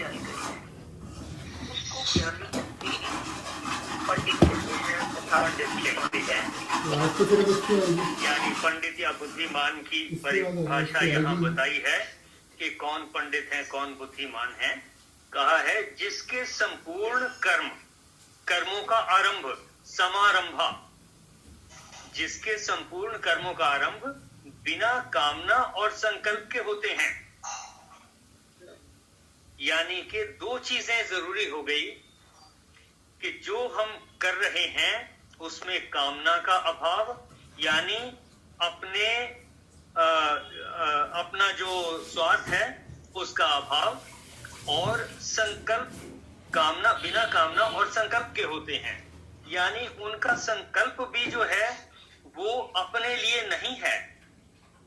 जानकारी है उसको ज्ञानी जनभी पंडित कहते हैं तथा पंडित कहते हैं। यानी पंडित या बुद्धिमान की परिभाषा यहाँ बताई है कि कौन पंडित है कौन बुद्धिमान है। कहा है जिसके संपूर्ण कर्मों का आरंभ समारंभा, जिसके संपूर्ण कर्मों का आरंभ बिना कामना और संकल्प के होते हैं। यानी कि दो चीजें जरूरी हो गई कि जो हम कर रहे हैं उसमें कामना का अभाव, यानी अपना जो स्वार्थ है उसका अभाव, और संकल्प बिना कामना और संकल्प के होते हैं। यानी उनका संकल्प भी जो है वो अपने लिए नहीं है।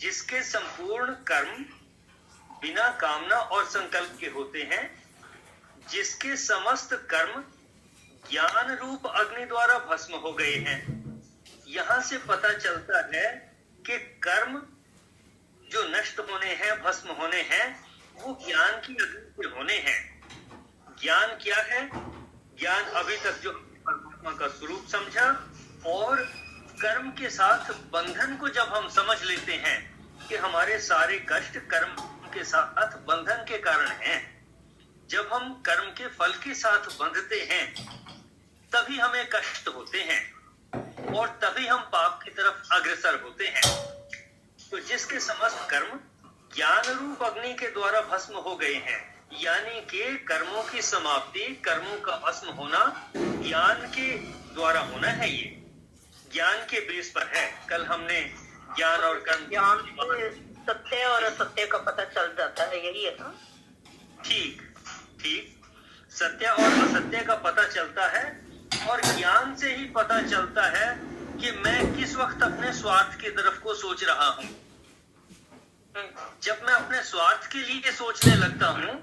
जिसके संपूर्ण कर्म बिना कामना और संकल्प के होते हैं, जिसके समस्त कर्म ज्ञान रूप अग्नि द्वारा भस्म हो गए हैं। यहां से पता चलता है कि कर्म जो नष्ट होने हैं, भस्म होने हैं, वो ज्ञान की अग्नि से होने हैं। ज्ञान क्या है? ज्ञान अभी तक जो परमात्मा का स्वरूप समझा, और कर्म के साथ बंधन को जब हम समझ लेते हैं कि हमारे सारे कष्ट कर्म के साथ बंधन के कारण हैं। जब हम कर्म के फल के साथ बंधते हैं तभी हमें कष्ट होते हैं और तभी हम पाप की तरफ अग्रसर होते हैं। तो जिसके समस्त कर्म ज्ञान रूप अग्नि के द्वारा भस्म हो गए हैं, यानी कि कर्मों की समाप्ति, कर्मों का भस्म होना ज्ञान के द्वारा होना है। ये ज्ञान के बेस पर है। कल हमने ज्ञान और कर्म, ज्ञान से सत्य और असत्य का पता चल जाता है, यही है ना? ठीक, सत्य और असत्य का पता चलता है, और ज्ञान से ही पता चलता है कि मैं किस वक्त अपने स्वार्थ की तरफ को सोच रहा हूँ। जब मैं अपने स्वार्थ के लिए सोचने लगता हूँ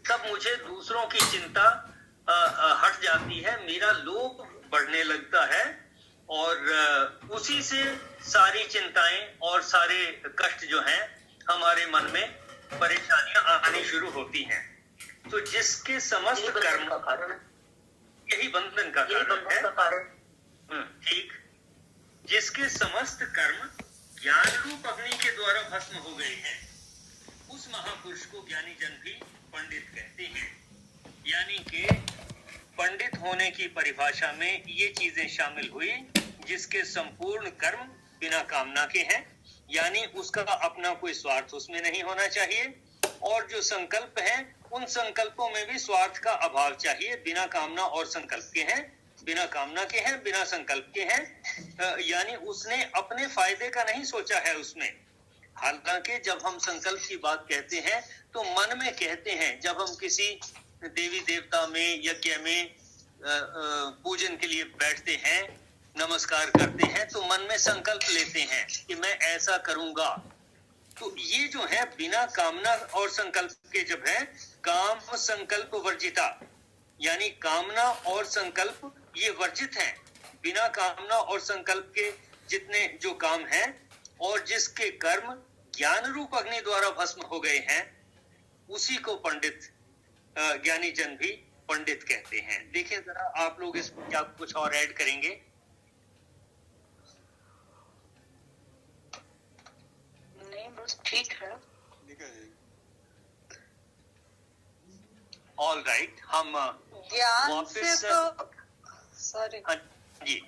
तब मुझे दूसरों की चिंता हट जाती है, मेरा लोभ बढ़ने लगता है, और उसी से सारी चिंताएं और सारे कष्ट जो हैं हमारे मन में, परेशानियां आनी शुरू होती हैं। तो जिसके समस्त कर्म का कारण, यही बंधन का कारण है। ठीक, जिसके समस्त कर्म ज्ञान रूप अग्नि के द्वारा भस्म हो गए हैं, उस महापुरुष को ज्ञानी जन भी पंडित कहते हैं। यानी कि पंडित होने की परिभाषा में ये चीजें शामिल हुई, जिसके संपूर्ण कर्म बिना कामना के हैं, यानी उसका अपना कोई स्वार्थ उसमें नहीं होना चाहिए, और जो संकल्प हैं उन संकल्पों में भी स्वार्थ का अभाव चाहिए, बिना कामना और संकल्प के हैं, बिना कामना के हैं, बिना संकल्प के हैं। यानी उसने अपने फायदे का नहीं सोचा है उसमें। हालांकि जब हम संकल्प की बात कहते हैं तो मन में कहते हैं, जब हम किसी देवी देवता में, यज्ञ में पूजन के लिए बैठते हैं, नमस्कार करते हैं, तो मन में संकल्प लेते हैं कि मैं ऐसा करूंगा। तो ये जो है बिना कामना और संकल्प के जब है, काम संकल्प वर्जिता, यानी कामना और संकल्प ये वर्जित हैं। बिना कामना और संकल्प के जितने जो काम हैं, और जिसके कर्म ज्ञान रूप अग्नि द्वारा भस्म हो गए हैं, उसी को पंडित, ज्ञानी जन भी पंडित कहते हैं। देखिए जरा आप लोग इस क्या कुछ और ऐड करेंगे? नहीं, बस ठीक है। ऑल राइट, हम ज्ञान से तो सॉरी जी,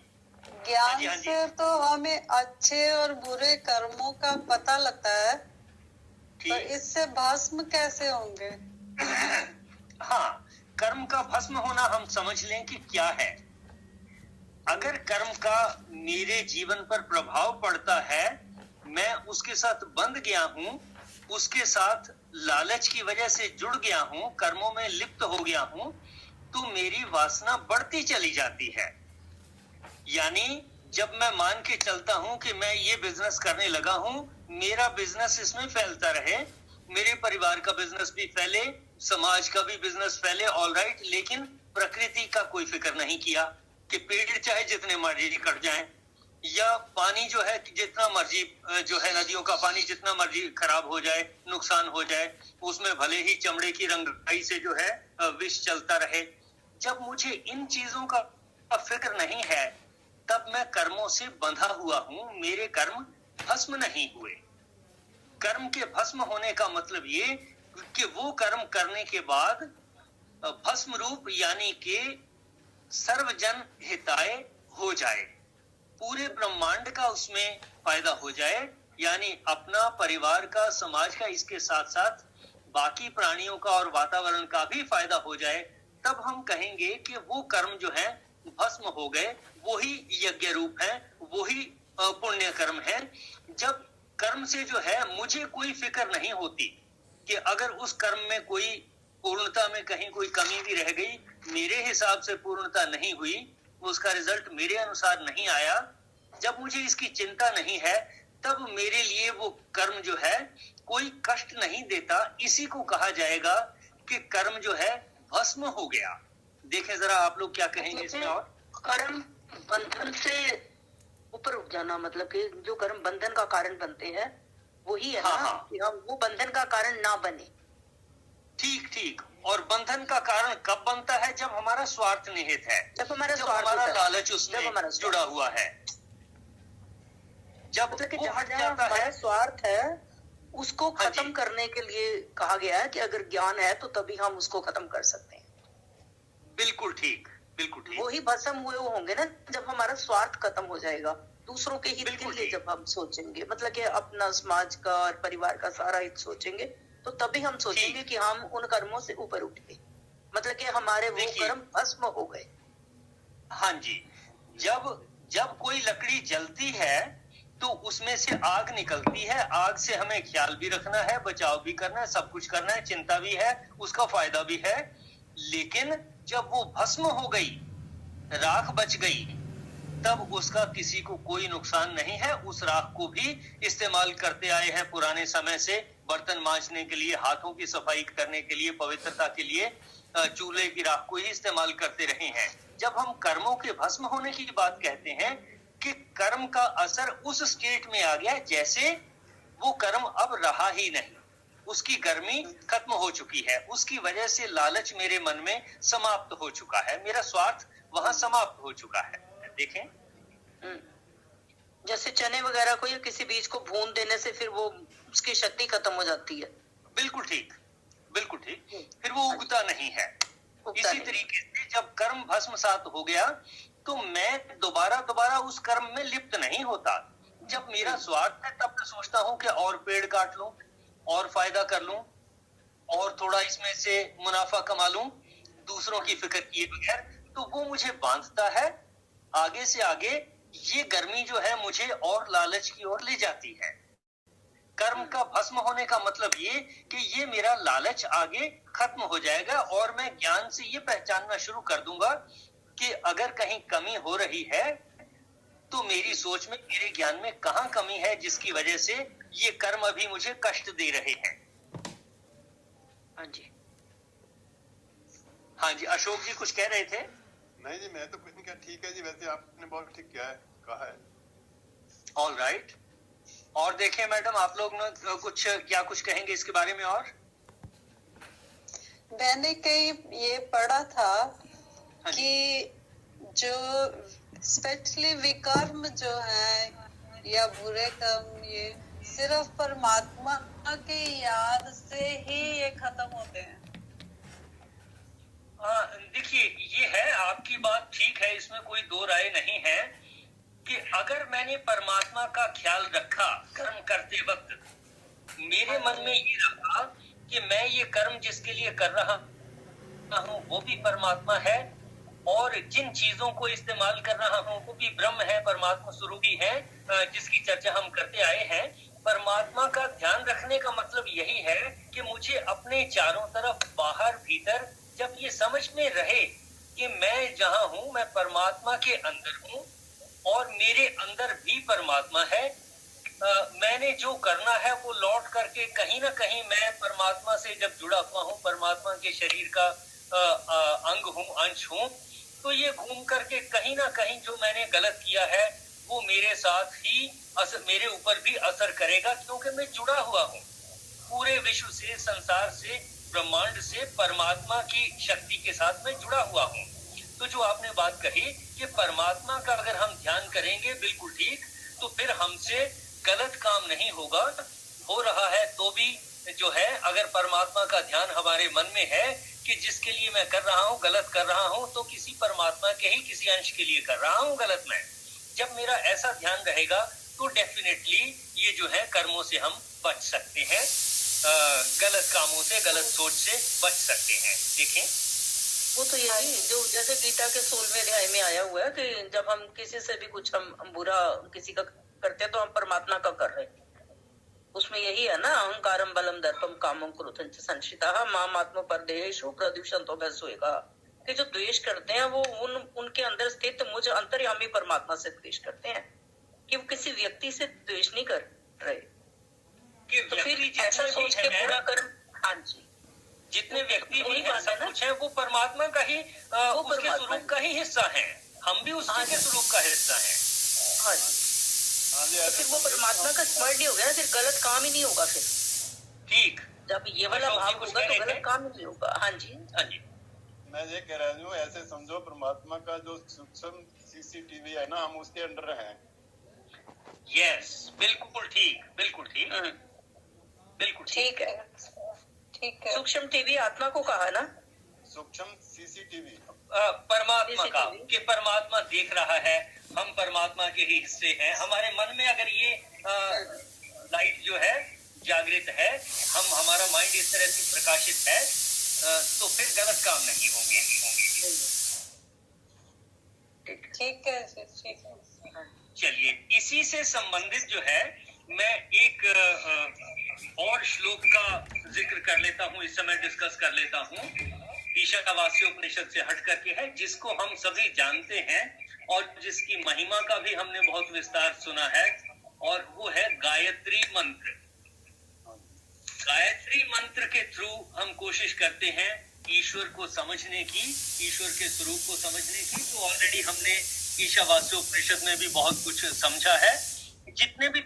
ज्ञान से तो हमें अच्छे और बुरे कर्मों का पता लगता है, तो इससे भस्म कैसे होंगे? हाँ, कर्म का भस्म होना हम समझ लें कि क्या है। अगर कर्म का मेरे जीवन पर प्रभाव पड़ता है, मैं उसके साथ बंध गया हूँ, उसके साथ लालच की वजह से जुड़ गया हूँ, कर्मों में लिप्त हो गया हूँ, तो मेरी वासना बढ़ती चली जाती है। यानी जब मैं मान के चलता हूं कि मैं ये बिजनेस करने लगा हूं, मेरा बिजनेस इसमें फैलता रहे, मेरे परिवार का बिजनेस भी फैले, समाज का भी बिजनेस फैले, ऑल राइट, लेकिन प्रकृति का कोई फिक्र नहीं किया कि पेड़ चाहे जितने मर्जी कट जाएं, या पानी जो है जितना मर्जी जो है नदियों का पानी जितना मर्जी खराब हो जाए, नुकसान हो जाए, उसमें भले ही चमड़े की रंगाई से जो है विष चलता रहे, जब मुझे इन चीजों का फिक्र नहीं है, तब मैं कर्मों से बंधा हुआ हूं, मेरे कर्म भस्म नहीं हुए। कर्म के भस्म होने का मतलब ये कि वो कर्म करने के बाद भस्म रूप यानी कि सर्वजन हिताय हो जाए, पूरे ब्रह्मांड का उसमें फायदा हो जाए, यानी अपना, परिवार का, समाज का, इसके साथ साथ बाकी प्राणियों का और वातावरण का भी फायदा हो जाए, तब हम कहेंगे कि वो कर्म जो है भस्म हो गए, वही यज्ञ रूप है, वही पुण्य कर्म है। जब कर्म से जो है मुझे कोई फिक्र नहीं होती कि अगर उस कर्म में कोई पूर्णता में कहीं कोई कमी भी रह गई, मेरे हिसाब से पूर्णता नहीं हुई, उसका रिजल्ट मेरे अनुसार नहीं आया, जब मुझे इसकी चिंता नहीं है, तब मेरे लिए वो कर्म जो है कोई कष्ट नहीं देता। इसी को कहा जाएगा कि कर्म जो है भस्म हो गया। देखें जरा आप लोग क्या कहेंगे इसमें। और कर्म बंधन से ऊपर उठ जाना, मतलब कि जो कर्म बंधन का कारण बनते हैं वही है ना, कि हम वो बंधन का कारण ना बने। ठीक ठीक। और बंधन का कारण कब बनता है? जब हमारा स्वार्थ निहित है, जब हमारा लालच उसमें जुड़ा हुआ है, जब मतलब कि वो जहाँ हट जहाँ जाता हमारा है। स्वार्थ है उसको हाँ खत्म जी। करने के लिए कहा गया है कि अगर ज्ञान है तो तभी हम उसको खत्म कर सकते हैं। बिल्कुल ठीक, बिल्कुल ठीक। वही भस्म हुए वो होंगे ना जब हमारा स्वार्थ खत्म हो जाएगा, दूसरों के हित के बिल्कुल लिए ठीक। जब हम सोचेंगे, मतलब कि अपना समाज का और परिवार का सारा हित सोचेंगे, तो तभी हम सोचेंगे कि हम उन कर्मों से ऊपर उठ गए, मतलब कि हमारे वो देखिए। कर्म भस्म हो गए। हाँ जी। जब कोई लकड़ी जलती है तो उसमें से आग निकलती है, आग से हमें ख्याल भी रखना है, बचाव भी करना है, सब कुछ करना है, चिंता भी है, उसका फायदा भी है। लेकिन जब वो भस्म हो गई, राख बच गई, तब उसका किसी को कोई नुकसान नहीं है। उस राख को भी इस्तेमाल करते आए हैं पुराने समय से, बर्तन मांजने के लिए, हाथों की सफाई करने के लिए, पवित्रता के लिए चूल्हे की राख को ही इस्तेमाल करते रहे हैं। जब हम कर्मों के भस्म होने की बात कहते हैं कि कर्म का असर उस स्टेट में आ गया जैसे वो कर्म अब रहा ही नहीं, उसकी गर्मी खत्म हो चुकी है, उसकी वजह से लालच मेरे मन में समाप्त हो चुका है, मेरा स्वार्थ वहां समाप्त हो चुका है। देखें, जैसे चने वगैरह को या किसी बीज को भून देने से फिर वो उसकी शक्ति खत्म हो जाती है। बिल्कुल ठीक, बिल्कुल ठीक। फिर वो उगता नहीं है। इसी तरीके से जब कर्म भस्म सात हो गया तो मैं दोबारा उस कर्म में लिप्त नहीं होता। जब मेरा स्वार्थ है तब मैं सोचता हूं कि और पेड़ काट लूं, और फायदा कर लूं, और थोड़ा इसमें से मुनाफा कमा लूं, दूसरों की फिक्र किए बगैर। तो वो मुझे बांधता है आगे से आगे। ये गर्मी जो है मुझे और लालच की ओर ले जाती है। कर्म का भस्म होने का मतलब ये कि ये मेरा लालच आगे खत्म हो जाएगा और मैं ज्ञान से ये पहचानना शुरू कर दूंगा कि अगर कहीं कमी हो रही है तो मेरी सोच में, मेरे ज्ञान में कहां कमी है जिसकी वजह से ये कर्म अभी मुझे कष्ट दे रहे हैं। हाँ जी, हाँ जी। अशोक जी कुछ कह रहे थे? नहीं जी, मैं तो कुछ नहीं कहा। ठीक है जी, वैसे आपने बहुत ठीक किया है, कहा है। All right. और देखिए मैडम, आप लोग क्या कुछ कहेंगे इसके बारे में? और मैंने कहीं ये पढ़ा था कि जो स्पेशली विकर्म जो है या बुरे कर्म, ये सिर्फ परमात्मा की याद से ही ये खत्म होते हैं। देखिए, ये है, आपकी बात ठीक है, इसमें कोई दो राय नहीं है कि अगर मैंने परमात्मा का ख्याल रखा कर्म करते वक्त, मेरे मन में ये रहा कि मैं ये कर्म जिसके लिए कर रहा हूँ वो भी परमात्मा है, और जिन चीजों को इस्तेमाल कर रहा हूँ वो भी ब्रह्म है, परमात्मा स्वरूप ही है, जिसकी चर्चा हम करते आए हैं। परमात्मा का ध्यान रखने का मतलब यही है कि मुझे अपने चारों तरफ, बाहर भीतर, जब ये समझ में रहे कि मैं जहां हूं मैं परमात्मा के अंदर हूं और मेरे अंदर भी परमात्मा है, मैंने जो करना है वो लौट करके कहीं ना कहीं मैं परमात्मा से जब जुड़ा हुआ हूँ, परमात्मा के शरीर का अंग हूँ, अंश हूँ, तो ये घूम करके कहीं ना कहीं जो मैंने गलत किया है वो मेरे साथ ही मेरे ऊपर भी असर करेगा, क्योंकि मैं जुड़ा हुआ हूँ पूरे विश्व से, संसार से, ब्रह्मांड से, परमात्मा की शक्ति के साथ मैं जुड़ा हुआ हूँ। तो जो आपने बात कही कि परमात्मा का अगर हम ध्यान करेंगे, बिल्कुल ठीक, तो फिर हमसे गलत काम नहीं होगा। हो रहा है तो भी जो है, अगर परमात्मा का ध्यान हमारे मन में है कि जिसके लिए मैं कर रहा हूँ, गलत कर रहा हूँ, तो किसी परमात्मा के ही किसी अंश के लिए कर रहा हूँ गलत मैं। जब मेरा ऐसा ध्यान रहेगा तो डेफिनेटली ये जो है कर्मों से हम बच सकते हैं, गलत कामों से, गलत सोच से बच सकते हैं। देखें, वो तो यही जो जैसे गीता के 16वें अध्याय में आया हुआ है कि जब हम किसी से भी कुछ हम बुरा किसी का करते हैं तो हम परमात्मा का कर रहे हैं। उसमें यही है ना, अहंकारम बलम दर्पम कामम क्रोधं च संश्रिताः माम आत्म परदेहेषु प्रदूषणतो भस्वेगा, कि जो द्वेष करते हैं वो उनके अंदर स्थित मुझ अंतर्यामी परमात्मा से द्वेष करते हैं, कि वो किसी व्यक्ति से द्वेष नहीं कर रहे। तो फिर ऐसा सोच के पूरा कर्म, हाँ जी, जितने व्यक्ति भी ऐसा कुछ है वो परमात्मा का ही उसके स्वरूप का ही हिस्सा है, हम भी उसी के स्वरूप का हिस्सा है। हाँ जी, तो फिर वो परमात्मा का स्मरण हो गया, फिर गलत काम ही नहीं होगा। फिर ठीक, जब ये वाला भाव होगा तो गलत काम ही नहीं होगा। हाँ जी, हाँ जी, मैं ये कह रहा हूँ, ऐसे समझो परमात्मा का जो सूक्ष्म सीसीटीवी है ना, हम उसके अंडर हैं। यस, बिल्कुल ठीक, बिल्कुल ठीक, बिल्कुल ठीक है, ठीक है। सूक्ष्म टीवी आत्मा को कहा ना, सूक्ष्म सीसीटीवी परमात्मा का, कि परमात्मा देख रहा है, हम परमात्मा के ही हिस्से हैं। हमारे मन में अगर ये लाइट जो है जागृत है, हमारा माइंड इस तरह से प्रकाशित है, तो फिर गलत काम नहीं होंगे। ठीक है, ठीक है। चलिए, इसी से संबंधित जो है मैं एक और श्लोक का जिक्र कर लेता हूँ, इस समय डिस्कस कर लेता हूँ। ईशावास्योपनिषद से हट करके है, जिसको हम सभी जानते हैं और जिसकी महिमा का भी हमने बहुत विस्तार सुना है, और वो है गायत्री मंत्र। गायत्री मंत्र के थ्रू हम कोशिश करते हैं ईश्वर को समझने की, ईश्वर के स्वरूप को समझने की। तो ऑलरेडी हमने ईशावास्योपनिषद में भी बहुत कुछ समझा है। जितने भी